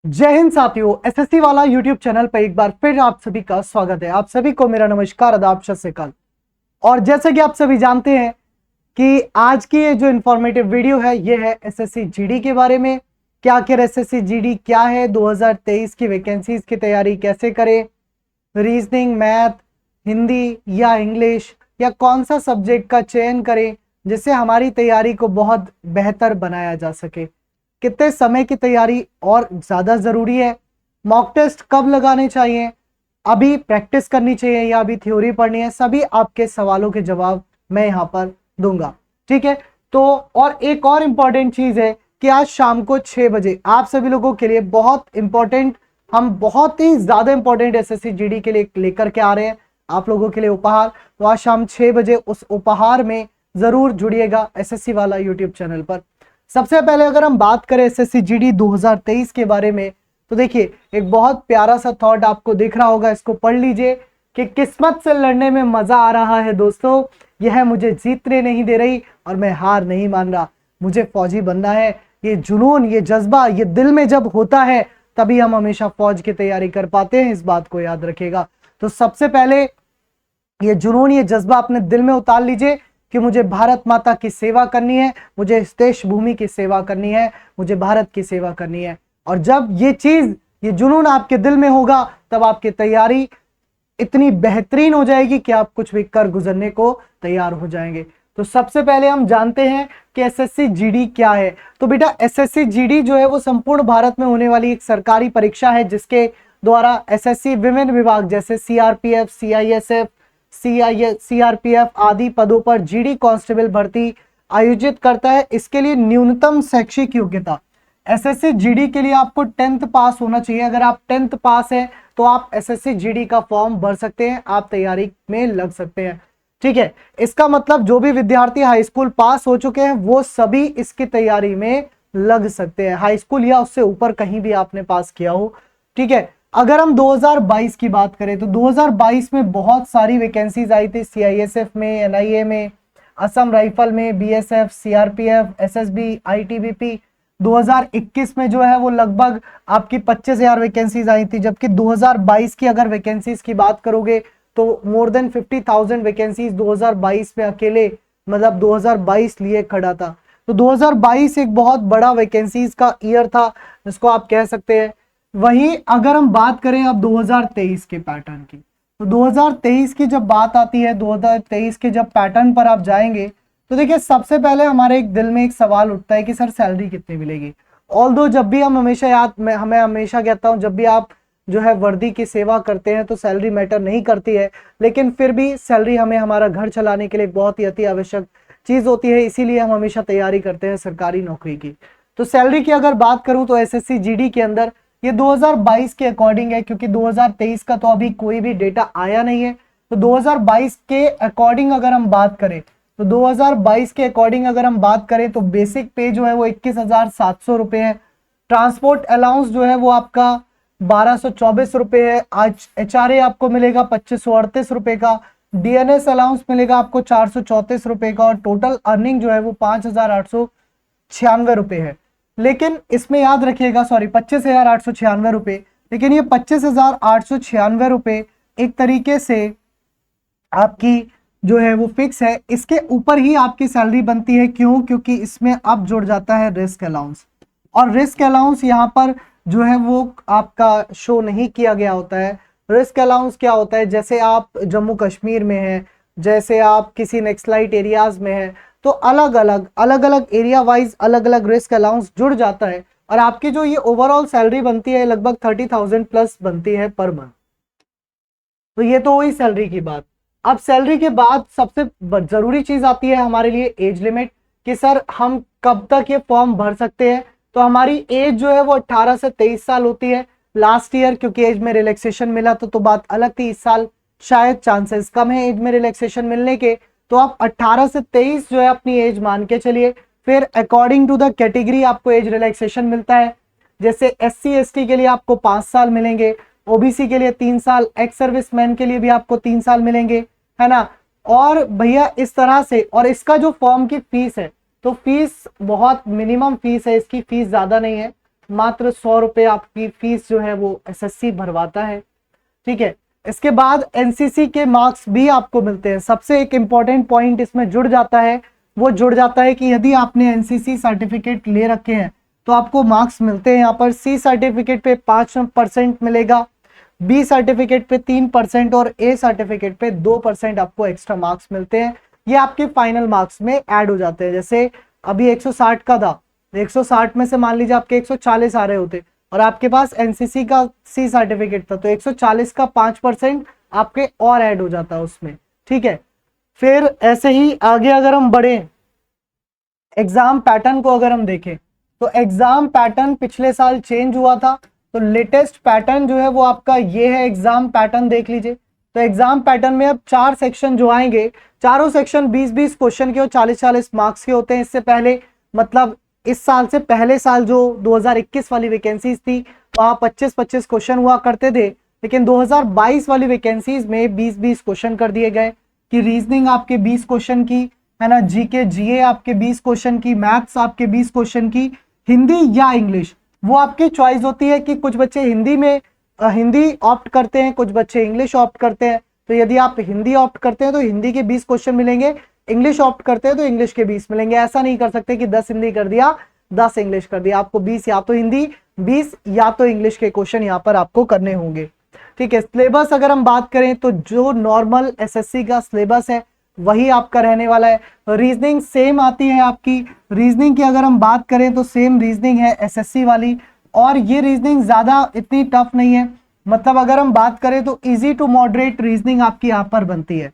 जय हिंद साथियों, एसएससी वाला यूट्यूब चैनल पर एक बार फिर आप सभी का स्वागत है। आप सभी को मेरा नमस्कार, आदाब, सत श्री अकाल। और जैसे कि आप सभी जानते हैं कि आज की ये जो इंफॉर्मेटिव वीडियो है ये है एसएससी जीडी के बारे में कि आखिर एसएससी जीडी क्या है, 2023 की वैकेंसीज की तैयारी कैसे करें, रीजनिंग, मैथ, हिंदी या इंग्लिश या कौन सा सब्जेक्ट का चयन करें जिससे हमारी तैयारी को बहुत बेहतर बनाया जा सके, कितने समय की तैयारी और ज़्यादा ज़रूरी है, मॉक टेस्ट कब लगाने चाहिए, अभी प्रैक्टिस करनी चाहिए या अभी थ्योरी पढ़नी है, सभी आपके सवालों के जवाब मैं यहाँ पर दूंगा। ठीक है, तो और एक और इम्पॉर्टेंट चीज़ है कि आज शाम को 6 बजे आप सभी लोगों के लिए बहुत इंपॉर्टेंट, हम बहुत ही ज़्यादा इंपॉर्टेंट एसएससी जीडी के लिए लेकर के आ रहे हैं आप लोगों के लिए उपहार। तो आज शाम 6 बजे उस उपहार में ज़रूर जुड़िएगा एसएससी वाला यूट्यूब चैनल पर। सबसे पहले अगर हम बात करें एसएससी जीडी 2023 के बारे में तो देखिए एक बहुत प्यारा सा थॉट आपको दिख रहा होगा, इसको पढ़ लीजिए कि किस्मत से लड़ने में मजा आ रहा है दोस्तों, यह मुझे जीतने नहीं दे रही और मैं हार नहीं मान रहा, मुझे फौजी बनना है। ये जुनून, ये जज्बा, ये दिल में जब होता है तभी हम हमेशा फौज की तैयारी कर पाते हैं, इस बात को याद रखिएगा। तो सबसे पहले ये जुनून, ये जज्बा अपने दिल में उतार लीजिए कि मुझे भारत माता की सेवा करनी है, मुझे इस देश भूमि की सेवा करनी है, मुझे भारत की सेवा करनी है। और जब ये चीज, ये जुनून आपके दिल में होगा तब आपकी तैयारी इतनी बेहतरीन हो जाएगी कि आप कुछ भी कर गुजरने को तैयार हो जाएंगे। तो सबसे पहले हम जानते हैं कि एसएससी जीडी क्या है। तो बेटा एसएससी जीडी जो है वो संपूर्ण भारत में होने वाली एक सरकारी परीक्षा है जिसके द्वारा एसएससी विभिन्न विभाग जैसे सीआरपीएफ, सीआईएसएफ, सीआरपीएफ आदि पदों पर जीडी कांस्टेबल भर्ती आयोजित करता है। इसके लिए न्यूनतम शैक्षिक योग्यता, एसएससी जीडी के लिए आपको 10th पास होना चाहिए। अगर आप 10th पास है तो आप एसएससी जीडी का फॉर्म भर सकते हैं, आप तैयारी में लग सकते हैं। ठीक है, इसका मतलब जो भी विद्यार्थी हाई स्कूल पास हो चुके हैं वो सभी इसकी तैयारी में लग सकते हैं, हाई स्कूल या उससे ऊपर कहीं भी आपने पास किया हो। ठीक है, अगर हम 2022 की बात करें तो 2022 में बहुत सारी वैकेंसीज आई थी, सीआईएसएफ में, एनआईए में, असम राइफल में, बीएसएफ, सीआरपीएफ, एसएसबी, आईटीबीपी। 2021 में जो है वो लगभग आपकी 25,000 वैकेंसीज आई थी, जबकि 2022 की अगर वैकेंसीज की बात करोगे तो मोर देन 50,000 वैकेंसीज 2022 में अकेले, मतलब 2022 लिए खड़ा था। तो 2022 एक बहुत बड़ा वैकेंसीज का ईयर था जिसको आप कह सकते हैं। वहीं अगर हम बात करें अब 2023 के पैटर्न की, तो 2023 की जब बात आती है, 2023 के जब पैटर्न पर आप जाएंगे तो देखिए सबसे पहले हमारे एक दिल में एक सवाल उठता है कि सर सैलरी कितनी मिलेगी। ऑल्दो जब भी हम हमेशा मैं हमेशा कहता हूं जब भी आप जो है वर्दी की सेवा करते हैं तो सैलरी मैटर नहीं करती है, लेकिन फिर भी सैलरी हमें हमारा घर चलाने के लिए बहुत ही अति आवश्यक चीज होती है, इसीलिए हम हमेशा तैयारी करते हैं सरकारी नौकरी की। तो सैलरी की अगर बात करूं तो एसएससी जीडी के अंदर ये 2022 के अकॉर्डिंग है, क्योंकि 2023 का तो अभी कोई भी डेटा आया नहीं है। तो 2022 के अकॉर्डिंग अगर हम बात करें तो 2022 के अकॉर्डिंग अगर हम बात करें तो बेसिक पे जो है वो 21,700 रुपए है। ट्रांसपोर्ट अलाउंस जो है वो आपका 1,224 रुपए है। आज एचआरए आपको मिलेगा 2,538 रुपए का, डीएनएस अलाउंस मिलेगा आपको 434 रुपए का, और टोटल अर्निंग जो है वो 5,896 रुपए है। लेकिन इसमें याद रखिएगा, सॉरी 25,896 रुपए, लेकिन ये 25,896 रुपए एक तरीके से आपकी जो है वो फिक्स है, इसके ऊपर ही आपकी सैलरी बनती है। क्यों? क्योंकि इसमें अब जुड़ जाता है रिस्क अलाउंस, और रिस्क अलाउंस यहाँ पर जो है वो आपका शो नहीं किया गया होता है। रिस्क अलाउंस क्या होता है, जैसे आप जम्मू कश्मीर में हैं, जैसे आप किसी नेक्सलाइट एरियाज में हैं, तो अलग अलग एरिया वाइज अलग अलग रिस्क अलाउंस जुड़ जाता है, और आपकी जो ये ओवरऑल सैलरी बनती है लगभग 30,000 प्लस बनती है पर मंथ। तो ये तो हुई सैलरी की बात। अब सैलरी के बाद सबसे जरूरी चीज आती है हमारे लिए एज लिमिट, कि सर हम कब तक ये फॉर्म भर सकते हैं। तो हमारी एज जो है वो 18 से 23 साल होती है। लास्ट ईयर क्योंकि एज में रिलैक्सेशन मिला तो बात अलग थी, इस साल शायद चांसेस कम है एज में रिलैक्सेशन मिलने के, तो आप 18 से 23 जो है अपनी एज मान के चलिए। फिर अकॉर्डिंग टू द कैटेगरी आपको एज रिलैक्सेशन मिलता है, जैसे SC ST के लिए आपको 5 साल मिलेंगे, OBC के लिए 3 साल, एक्स सर्विसमैन के लिए भी आपको 3 साल मिलेंगे, है ना। और भैया इस तरह से, और इसका जो फॉर्म की फीस है तो फीस बहुत मिनिमम फीस है, इसकी फीस ज्यादा नहीं है। मात्र 100 रुपये आपकी फीस जो है वो एसएससी भरवाता है। ठीक है, इसके बाद एनसीसी के मार्क्स भी आपको मिलते हैं। सबसे एक इंपॉर्टेंट पॉइंट इसमें जुड़ जाता है, वो जुड़ जाता है कि यदि आपने एनसीसी सर्टिफिकेट ले रखे हैं तो आपको मार्क्स मिलते हैं। यहाँ पर सी सर्टिफिकेट पे 5% मिलेगा, बी सर्टिफिकेट पे 3% और ए सर्टिफिकेट पे 2% आपको एक्स्ट्रा मार्क्स मिलते हैं। ये आपके फाइनल मार्क्स में ऐड हो जाते हैं। जैसे अभी 160 का था, 160 में से मान लीजिए आपके 140 आ रहे होते और आपके पास एनसीसी का सी सर्टिफिकेट था, तो 140 का 5% आपके और ऐड हो जाता है उसमें। ठीक है, फिर ऐसे ही आगे अगर हम बढ़े, एग्जाम पैटर्न को अगर हम देखें तो एग्जाम पैटर्न पिछले साल चेंज हुआ था, तो लेटेस्ट पैटर्न जो है वो आपका ये है। एग्जाम पैटर्न देख लीजिए, तो एग्जाम पैटर्न में अब 4 सेक्शन जो आएंगे, चारों सेक्शन 20-20 क्वेश्चन के और 40-40 मार्क्स के होते हैं। इससे पहले मतलब इस साल से पहले साल जो 2021 वाली वैकेंसीज थी वहां 25-25 क्वेश्चन हुआ करते थे, लेकिन 2022 वाली वैकेंसीज में 20-20 क्वेश्चन कर दिए गए कि रीजनिंग आपके 20 क्वेश्चन की है ना, जीके जीए आपके 20 क्वेश्चन की, मैथ्स आपके 20 क्वेश्चन की, हिंदी या इंग्लिश वो आपकी चॉइस होती है कि कुछ बच्चे हिंदी में हिंदी ऑप्ट करते हैं, कुछ बच्चे इंग्लिश ऑप्ट करते हैं। तो यदि आप हिंदी ऑप्ट करते हैं तो हिंदी के 20 क्वेश्चन मिलेंगे, इंग्लिश ऑप्ट करते हैं तो इंग्लिश के 20 मिलेंगे। ऐसा नहीं कर सकते कि 10 हिंदी कर दिया 10 इंग्लिश कर दिया, आपको 20 या तो हिंदी 20 या तो इंग्लिश के क्वेश्चन यहाँ पर आपको करने होंगे। ठीक है, सिलेबस अगर हम बात करें तो जो नॉर्मल एसएससी का सिलेबस है वही आपका रहने वाला है। रीजनिंग सेम आती है आपकी, रीजनिंग की अगर हम बात करें तो सेम रीजनिंग है एसएससी वाली, और ये रीजनिंग ज्यादा इतनी टफ नहीं है। मतलब अगर हम बात करें तो इजी टू मॉडरेट रीजनिंग आपकी यहाँ पर बनती है,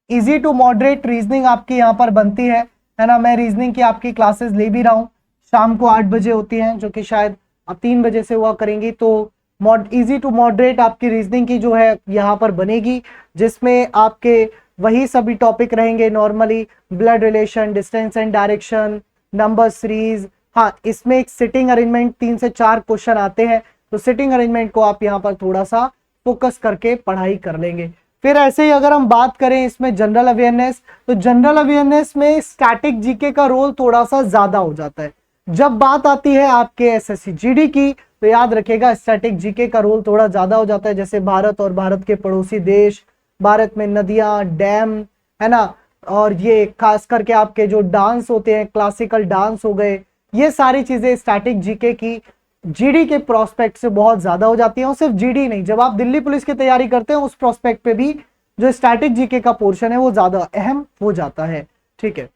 इजी टू मॉडरेट रीजनिंग आपकी यहाँ पर बनती है ना। मैं रीजनिंग की आपकी क्लासेस ले भी रहा हूँ, शाम को 8 बजे होती हैं, जो कि शायद अब 3 बजे से हुआ करेंगी। तो इजी टू मॉडरेट आपकी रीजनिंग की जो है यहाँ पर बनेगी, जिसमें आपके वही सभी टॉपिक रहेंगे normally, blood relation, distance and direction, number series. हाँ, इसमें एक सिटिंग अरेंजमेंट 3 से 4 क्वेश्चन आते हैं, तो सिटिंग अरेंजमेंट को आप यहाँ पर थोड़ा सा फोकस करके पढ़ाई कर लेंगे। फिर ऐसे ही अगर हम बात करें इसमें जनरल अवेयरनेस, तो जनरल अवेयरनेस में स्टैटिक जीके का रोल थोड़ा सा ज्यादा हो जाता है। जब बात आती है आपके एसएससी जीडी की तो याद रखिएगा स्टैटिक जीके का रोल थोड़ा ज्यादा हो जाता है। जैसे भारत और भारत के पड़ोसी देश, भारत में नदियां, डैम है ना, और ये खास करके आपके जो डांस होते हैं, क्लासिकल डांस हो गए, ये सारी चीजें स्टैटिक जीके की जीडी के प्रोस्पेक्ट से बहुत ज्यादा हो जाती है। और सिर्फ जीडी नहीं, जब आप दिल्ली पुलिस की तैयारी करते हैं उस प्रोस्पेक्ट पे भी जो स्टैटिक जीके का पोर्शन है वो ज्यादा अहम हो जाता है। ठीक है,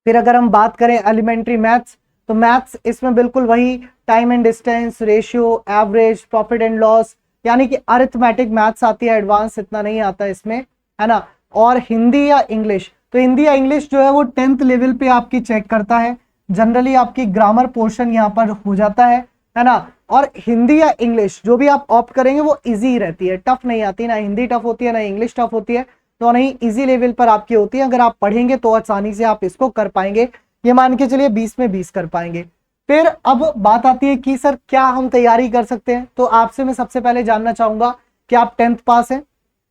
फिर अगर हम बात करें एलिमेंट्री मैथ्स, तो मैथ्स इसमें बिल्कुल वही time and distance, ratio, average, profit and loss, यानी कि अरिथमेटिक मैथ्स आती है, एडवांस इतना नहीं आता इसमें, है ना। और हिंदी या इंग्लिश, तो हिंदी या इंग्लिश जो है वो 10th लेवल पे आपकी चेक करता है। जनरली आपकी ग्रामर पोर्शन यहाँ पर हो जाता है ना। और हिंदी या इंग्लिश जो भी आप ऑप्ट करेंगे वो इजी रहती है, टफ नहीं आती, ना हिंदी टफ होती है ना इंग्लिश टफ होती है, तो नहीं इजी लेवल पर आपकी होती है। अगर आप पढ़ेंगे तो आसानी से आप इसको कर पाएंगे, ये मान के चलिए 20 में 20 कर पाएंगे। फिर अब बात आती है कि सर क्या हम तैयारी कर सकते हैं, तो आपसे मैं सबसे पहले जानना चाहूंगा कि आप 10th पास हैं।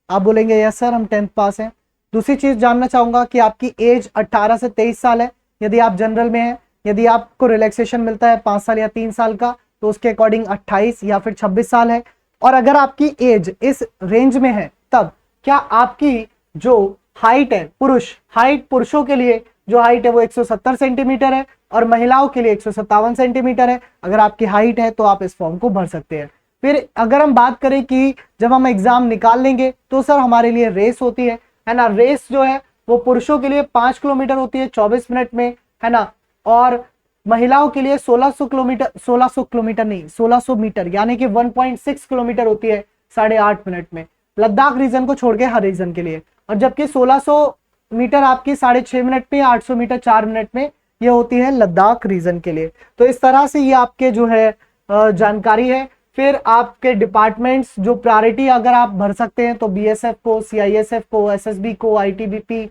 आप बोलेंगे यस सर हम 10th पास हैं। दूसरी चीज जानना चाहूंगा कि आपकी एज 18 से 23 साल है, यदि आप जनरल में हैं। यदि आपको रिलैक्सेशन मिलता है 5 साल या 3 साल का तो उसके अकॉर्डिंग 28 या फिर 26 साल है। और अगर आपकी एज इस रेंज में है तब क्या आपकी जो हाइट है, पुरुषों के लिए जो हाइट है वो 170 सेंटीमीटर है और महिलाओं के लिए 157 सेंटीमीटर है। अगर आपकी हाइट है तो आप इस फॉर्म को भर सकते हैं। फिर अगर हम बात करें कि जब हम एग्जाम निकाल लेंगे तो सर हमारे लिए रेस होती है ना। रेस जो है वो पुरुषों के लिए 5 किलोमीटर होती है 24 मिनट में, है ना। और महिलाओं के लिए 1600 मीटर यानी कि 1.6 किलोमीटर होती है 8.5 मिनट में, लद्दाख रीजन को छोड़ के हर रीजन के लिए। और जबकि 1600 मीटर आपकी 6.5 मिनट में, 800 मीटर 4 मिनट में ये होती है लद्दाख रीजन के लिए। तो इस तरह से ये आपके जो है जानकारी है। फिर आपके डिपार्टमेंट्स जो प्रायोरिटी अगर आप भर सकते हैं तो बीएसएफ को, सीआईएसएफ को, एसएसबी को, ITBP,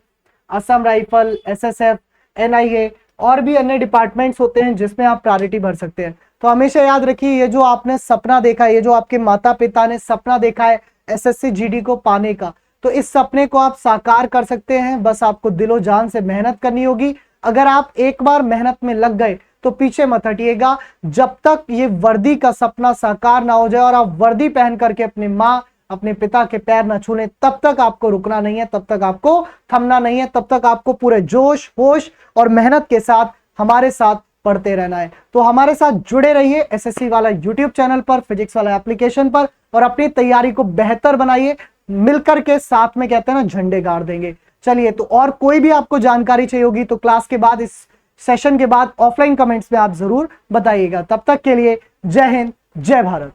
Assam rifle, SSF, NIA और भी अन्य डिपार्टमेंट्स होते हैं जिसमें आप प्रायोरिटी भर सकते हैं। तो हमेशा याद रखिए ये जो आपने सपना देखा है, ये जो आपके माता पिता ने सपना देखा है एसएससी जीडी को पाने का, तो इस सपने को आप साकार कर सकते हैं। बस आपको दिलो जान से मेहनत करनी होगी। अगर आप एक बार मेहनत में लग गए तो पीछे मत हटिएगा। जब तक ये वर्दी का सपना साकार ना हो जाए और आप वर्दी पहन करके अपनी माँ अपने पिता के पैर न छू लें, तब तक आपको रुकना नहीं है, तब तक आपको थमना नहीं है, तब तक आपको पूरे जोश होश और मेहनत के साथ हमारे साथ पढ़ते रहना है। तो हमारे साथ जुड़े रहिए एसएससी वाला यूट्यूब चैनल पर, फिजिक्स वाला एप्लीकेशन पर, और अपनी तैयारी को बेहतर बनाइए। मिलकर के साथ में कहते हैं ना, झंडे गाड़ देंगे। चलिए, तो और कोई भी आपको जानकारी चाहिए होगी तो क्लास के बाद, इस सेशन के बाद ऑफलाइन कमेंट्स में आप जरूर बताइएगा। तब तक के लिए जय हिंद, जय भारत।